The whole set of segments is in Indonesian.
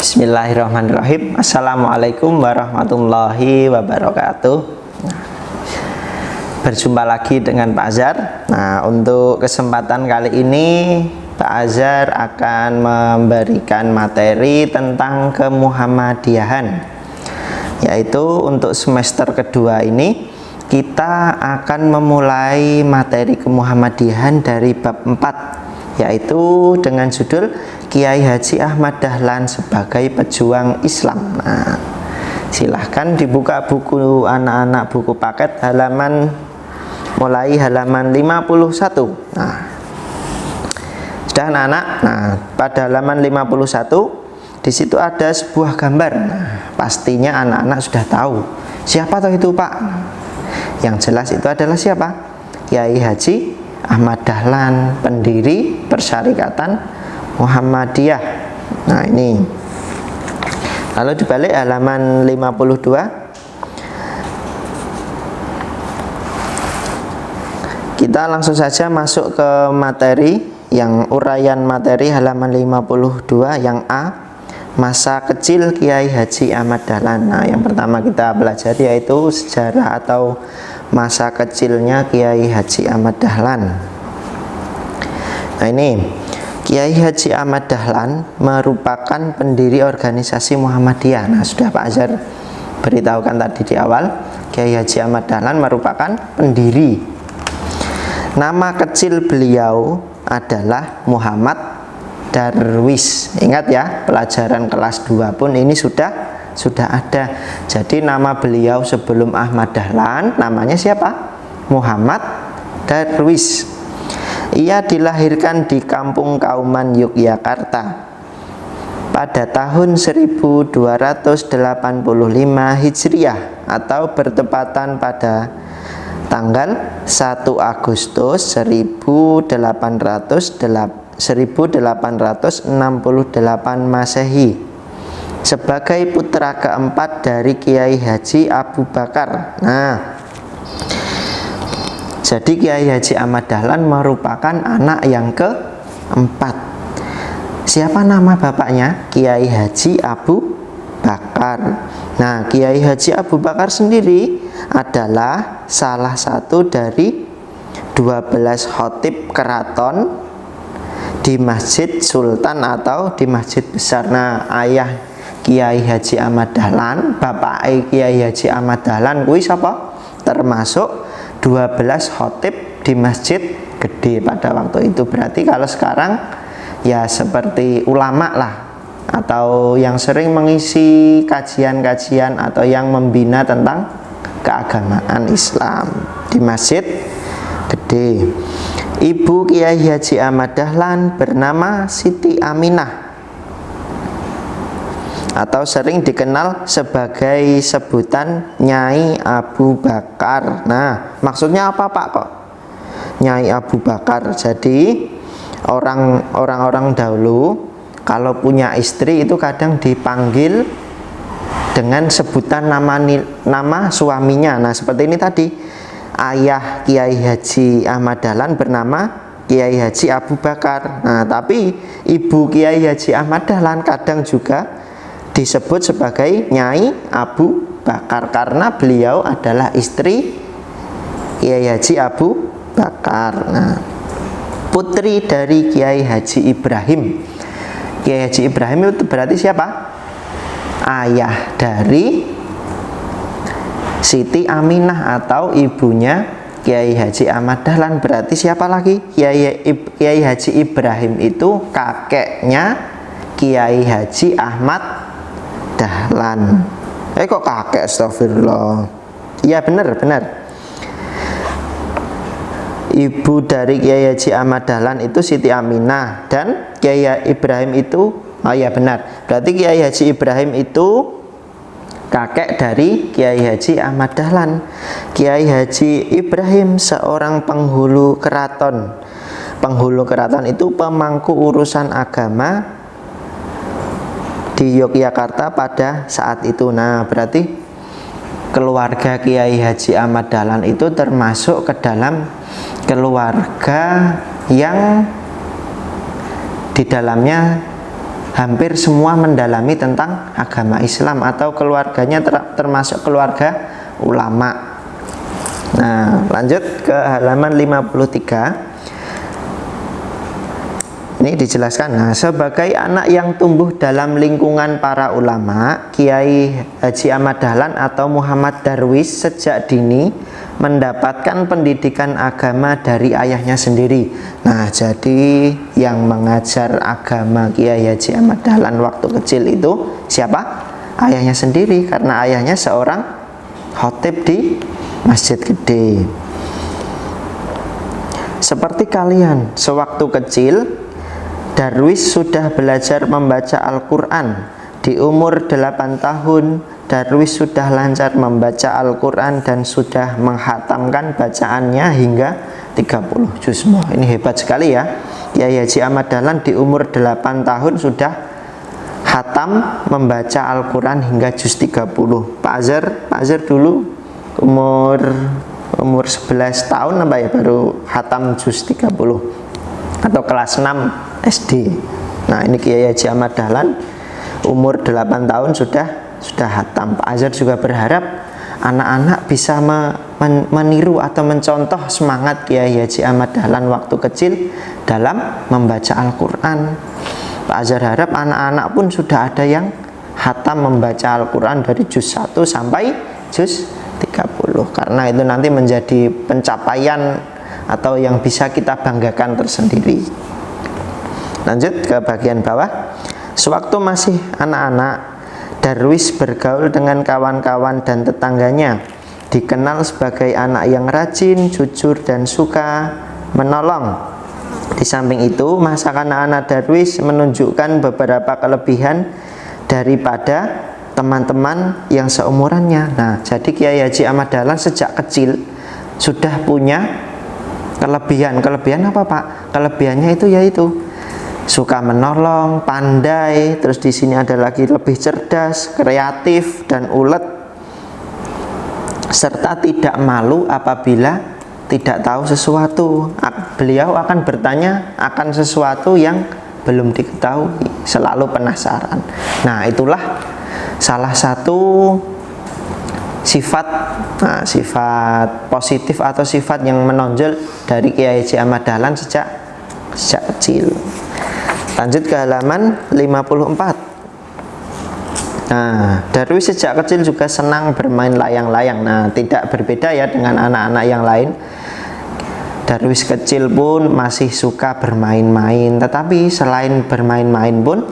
Bismillahirrahmanirrahim. Assalamualaikum warahmatullahi wabarakatuh. Berjumpa lagi dengan Pak Azhar. Nah, untuk kesempatan kali ini Pak Azhar akan memberikan materi tentang kemuhammadiyahan, yaitu untuk semester kedua ini kita akan memulai materi kemuhammadiyahan dari bab 4, yaitu dengan judul Kiai Haji Ahmad Dahlan sebagai pejuang Islam. Nah, silahkan dibuka buku anak-anak, buku paket mulai halaman 51. Nah, sudah anak-anak. Nah, pada halaman 51 di situ ada sebuah gambar. Nah, pastinya anak-anak sudah tahu siapa toh itu, Pak. Yang jelas itu adalah siapa? Kiai Haji Ahmad Dahlan, pendiri Persyarikatan Muhammadiyah. Nah, ini. Lalu dibalik halaman 52. Kita langsung saja masuk ke materi, yang uraian materi halaman 52 yang A, masa kecil Kiai Haji Ahmad Dahlan. Nah, yang pertama kita pelajari yaitu sejarah atau masa kecilnya Kiai Haji Ahmad Dahlan. Nah, ini Kiai Haji Ahmad Dahlan merupakan pendiri organisasi Muhammadiyah. Nah, sudah Pak Azhar beritahukan tadi di awal, Kiai Haji Ahmad Dahlan merupakan pendiri. Nama kecil beliau adalah Muhammad Darwis. Ingat ya, pelajaran kelas 2 pun ini sudah ada. Jadi nama beliau sebelum Ahmad Dahlan namanya siapa? Muhammad Darwis. Ia dilahirkan di Kampung Kauman, Yogyakarta pada tahun 1285 Hijriah atau bertepatan pada tanggal 1 Agustus 1868 Masehi, sebagai putra keempat dari Kiai Haji Abu Bakar. Nah, jadi Kiai Haji Ahmad Dahlan merupakan anak yang keempat. Siapa nama bapaknya? Kiai Haji Abu Bakar. Nah, Kiai Haji Abu Bakar sendiri adalah salah satu dari 12 khatib keraton di Masjid Sultan atau di Masjid Besar. Nah, ayah Kiai Haji Ahmad Dahlan, bapak Kiai Haji Ahmad Dahlan kuwi sapa? Termasuk 12 khatib di Masjid Gede pada waktu itu. Berarti kalau sekarang ya seperti ulama lah, atau yang sering mengisi kajian-kajian atau yang membina tentang keagamaan Islam di Masjid Gede. Ibu Kiai Haji Ahmad Dahlan bernama Siti Aminah atau sering dikenal sebagai sebutan Nyai Abu Bakar. Nah, maksudnya apa, Pak, kok Nyai Abu Bakar? Jadi orang-orang dahulu kalau punya istri itu kadang dipanggil dengan sebutan nama suaminya. Nah, seperti ini tadi, ayah Kiai Haji Ahmad Dahlan bernama Kiai Haji Abu Bakar. Nah, tapi ibu Kiai Haji Ahmad Dahlan kadang juga disebut sebagai Nyai Abu Bakar karena beliau adalah istri Kiai Haji Abu Bakar. Nah, putri dari Kiai Haji Ibrahim. Kiai Haji Ibrahim itu berarti siapa? Ayah dari Siti Aminah atau ibunya Kiai Haji Ahmad Dahlan. Berarti siapa lagi? Kiai Haji Ibrahim itu kakeknya Kiai Haji Ahmad Dahlan. Kok kakek? Astagfirullah. Iya, benar. Ibu dari Kiai Haji Ahmad Dahlan itu Siti Aminah, dan Kiai Ibrahim itu, oh iya benar, berarti Kiai Haji Ibrahim itu kakek dari Kiai Haji Ahmad Dahlan. Kiai Haji Ibrahim seorang penghulu keraton. Penghulu keraton itu pemangku urusan agama di Yogyakarta pada saat itu. Nah, berarti keluarga Kiai Haji Ahmad Dahlan itu termasuk ke dalam keluarga yang di dalamnya hampir semua mendalami tentang agama Islam atau keluarganya termasuk keluarga ulama. Nah, lanjut ke halaman 53. Ini dijelaskan. Nah, sebagai anak yang tumbuh dalam lingkungan para ulama, Kiai Haji Ahmad Dahlan atau Muhammad Darwis sejak dini mendapatkan pendidikan agama dari ayahnya sendiri. Nah, jadi yang mengajar agama Kiai Haji Ahmad Dahlan waktu kecil itu siapa? Ayahnya sendiri, karena ayahnya seorang khotib di Masjid Gede. Seperti kalian, sewaktu kecil Darwis sudah belajar membaca Al-Quran. Di umur 8 tahun, Darwis sudah lancar membaca Al-Quran dan sudah menghatamkan bacaannya hingga 30 juz. Ini hebat sekali ya. Kiai Haji Ahmad Dahlan di umur 8 tahun sudah hatam membaca Al-Quran hingga juz 30. Pak Azhar dulu umur 11 tahun apa ya baru hatam juz 30 atau kelas 6 SD. Nah, ini Kiai Haji Ahmad Dahlan umur 8 tahun sudah hatam. Pak Azhar juga berharap anak-anak bisa meniru atau mencontoh semangat Kiai Haji Ahmad Dahlan waktu kecil dalam membaca Al-Quran. Pak Azhar harap anak-anak pun sudah ada yang hatam membaca Al-Quran dari juz 1 sampai juz 30, karena itu nanti menjadi pencapaian atau yang bisa kita banggakan tersendiri. Lanjut ke bagian bawah. Sewaktu masih anak-anak, Darwis bergaul dengan kawan-kawan dan tetangganya. Dikenal sebagai anak yang rajin, jujur, dan suka menolong. Di samping itu, masa anak-anak Darwis menunjukkan beberapa kelebihan daripada teman-teman yang seumurannya. Nah, jadi Kiai Haji Ahmad Dahlan sejak kecil sudah punya kelebihan. Kelebihan apa, Pak? Kelebihannya itu yaitu suka menolong, pandai, terus di sini ada lagi lebih cerdas, kreatif, dan ulet, serta tidak malu apabila tidak tahu sesuatu. Beliau akan bertanya akan sesuatu yang belum diketahui, selalu penasaran. Nah, itulah salah satu sifat positif atau sifat yang menonjol dari Kiai Haji Ahmad Dahlan sejak kecil. Lanjut ke halaman 54. Nah, Darwis sejak kecil juga senang bermain layang-layang. Nah, tidak berbeda ya dengan anak-anak yang lain. Darwis kecil pun masih suka bermain-main. Tetapi selain bermain-main pun,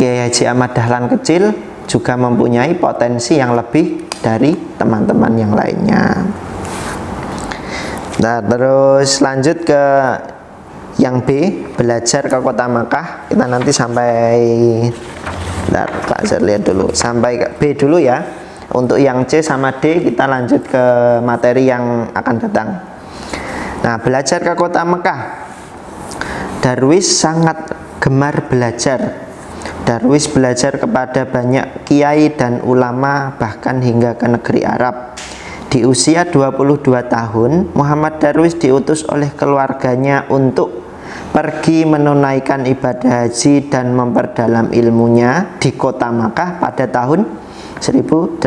Kiai Haji Ahmad Dahlan kecil juga mempunyai potensi yang lebih dari teman-teman yang lainnya. Nah, terus lanjut ke yang B, belajar ke kota Makkah. Kita nanti sampai Pak Azhar lihat dulu sampai ke B dulu ya. Untuk yang C sama D kita lanjut ke materi yang akan datang. Nah, belajar ke kota Makkah. Darwis sangat gemar belajar. Darwis belajar kepada banyak kiai dan ulama, bahkan hingga ke negeri Arab. Di usia 22 tahun, Muhammad Darwis diutus oleh keluarganya untuk pergi menunaikan ibadah haji dan memperdalam ilmunya di kota Makkah pada tahun 1890.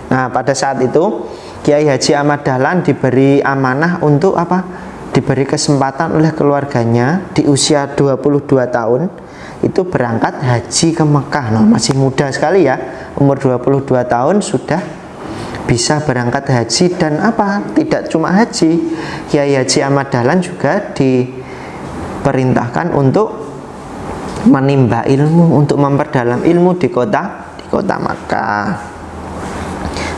Nah, pada saat itu Kiai Haji Ahmad Dahlan diberi amanah untuk apa? Diberi kesempatan oleh keluarganya di usia 22 tahun itu berangkat haji ke Mekah. Nah, masih muda sekali ya, umur 22 tahun sudah bisa berangkat haji. Dan apa? Tidak cuma haji, Kiai Haji Ahmad Dahlan juga diperintahkan untuk menimba ilmu, untuk memperdalam ilmu di kota Makkah.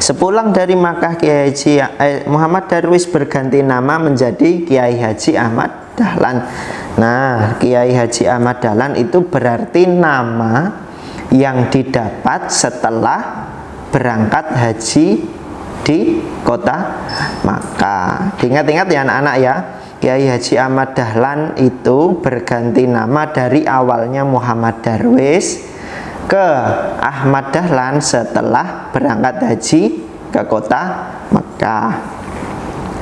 Sepulang dari Makkah, Kiai Haji Muhammad Darwis berganti nama menjadi Kiai Haji Ahmad Dahlan. Nah, Kiai Haji Ahmad Dahlan itu berarti nama yang didapat setelah berangkat haji di kota Makkah. Diingat-ingat ya anak-anak ya, Kiai Haji Ahmad Dahlan itu berganti nama dari awalnya Muhammad Darwis ke Ahmad Dahlan setelah berangkat haji ke kota Makkah.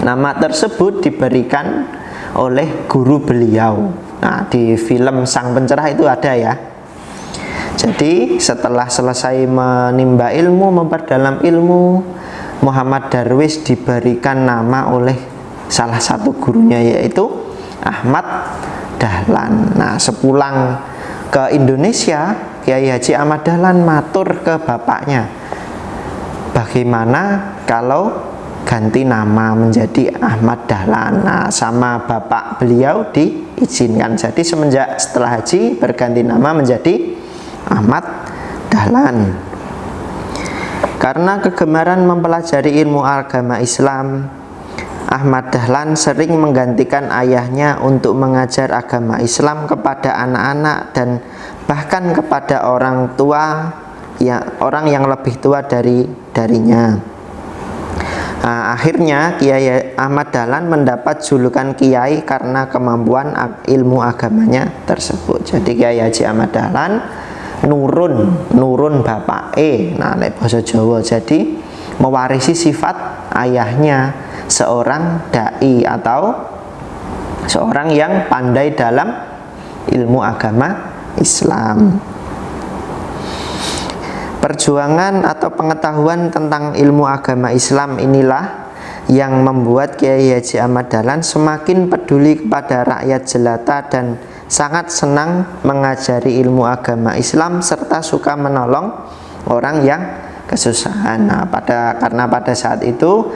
Nama tersebut diberikan oleh guru beliau. Nah, di film Sang Pencerah itu ada ya. Jadi setelah selesai menimba ilmu, memperdalam ilmu, Muhammad Darwis diberikan nama oleh salah satu gurunya, yaitu Ahmad Dahlan. Nah, sepulang ke Indonesia, Kiai Haji Ahmad Dahlan matur ke bapaknya, bagaimana kalau ganti nama menjadi Ahmad Dahlan. Nah, sama bapak beliau diizinkan. Jadi semenjak setelah haji berganti nama menjadi Ahmad Dahlan. Karena kegemaran mempelajari ilmu agama Islam, Ahmad Dahlan sering menggantikan ayahnya untuk mengajar agama Islam kepada anak-anak dan bahkan kepada orang tua, orang yang lebih tua darinya. Nah, akhirnya Kiai Ahmad Dahlan mendapat julukan Kiai karena kemampuan ilmu agamanya tersebut. Jadi Kiai Haji Ahmad Dahlan nurun bapak nah nek basa Jawa, jadi mewarisi sifat ayahnya, seorang dai atau seorang yang pandai dalam ilmu agama Islam. Perjuangan atau pengetahuan tentang ilmu agama Islam inilah yang membuat Kiai Haji Ahmad Dahlan semakin peduli kepada rakyat jelata dan sangat senang mengajari ilmu agama Islam serta suka menolong orang yang kesusahan. Nah, karena pada saat itu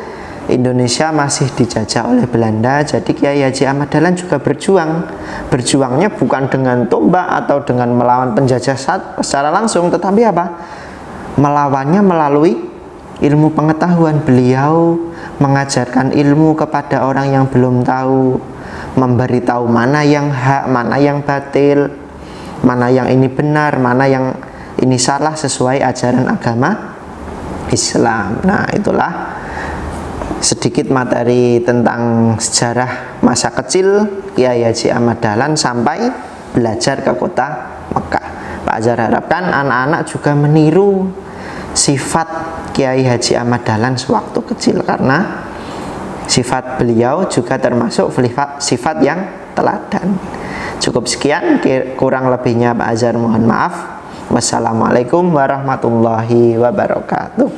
Indonesia masih dijajah oleh Belanda, jadi Kiai Haji Ahmad Dahlan juga berjuangnya bukan dengan tombak atau dengan melawan penjajah secara langsung, tetapi apa? Melawannya melalui ilmu pengetahuan. Beliau mengajarkan ilmu kepada orang yang belum tahu, memberitahu mana yang hak, mana yang batil, mana yang ini benar, mana yang ini salah sesuai ajaran agama Islam. Nah, itulah sedikit materi tentang sejarah masa kecil Kiai Haji Ahmad Dahlan sampai belajar ke kota Mekah. Pak Azhar harapkan anak-anak juga meniru sifat Kiai Haji Ahmad Dahlan sewaktu kecil, karena sifat beliau juga termasuk sifat yang teladan. Cukup sekian, kurang lebihnya Pak Azhar mohon maaf. Wassalamualaikum warahmatullahi wabarakatuh.